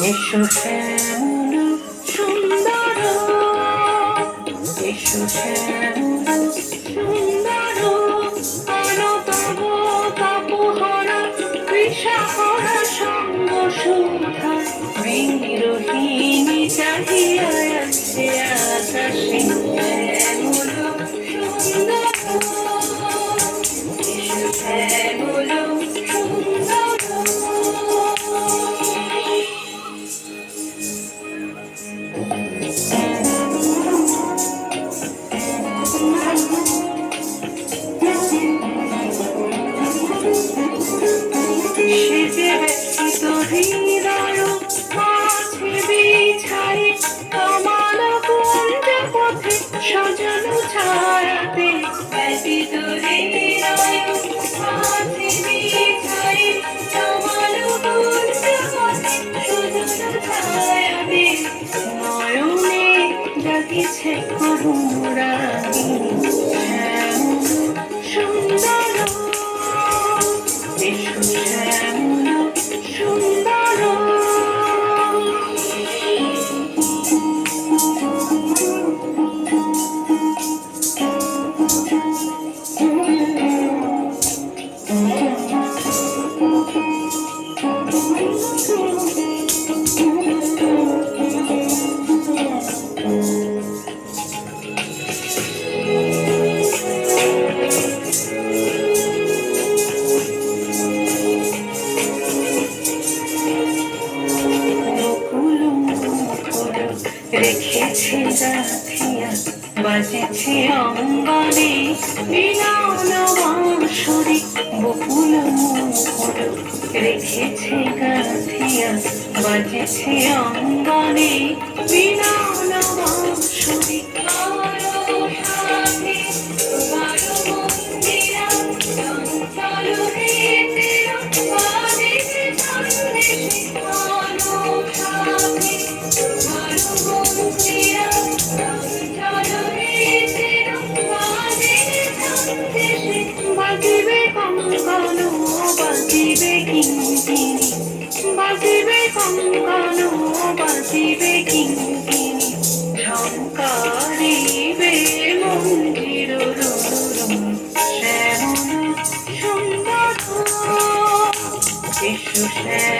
এসো শ্যামল সুন্দর, এসো শ্যামল সুন্দর, অনতব তপহরা কৃষাহরা সঙ্গ সুধা বিরোহিণী চাহিয়া আছে আকাশে শ্যামল সুন্দর, এসো শ্যামল সেজে ব্যথিত হৃদয় মাঝে বিছাই কমাল কুঞ্জ পথে সাজানো ছায়াতে ব্যথিত হৃদয় মাঝে বিছাই কমাল কুঞ্জ পথে সাজানো ছায়াতে নয়নে জাগিছে করুণারানী শ্যামল সুন্দর, এসো শ্যামল সুন্দর। রেখেছে গাথিয়া বাজেছে অঙ্গনে মিলন বাঁশরি, বকুল মুখর রেখেছে গাথিয়া বাজেছে অঙ্গনে মিলন বাঁশরি। বাজিবে কঙ্কণ বাজিবে কিঙ্কিণী, বাজিবে কঙ্কণ বাজিবে কিঙ্কিণী, ঝঙ্কারিবে মন্দির রুরুম শ্যামল সুন্দর, এসো শ্যামল।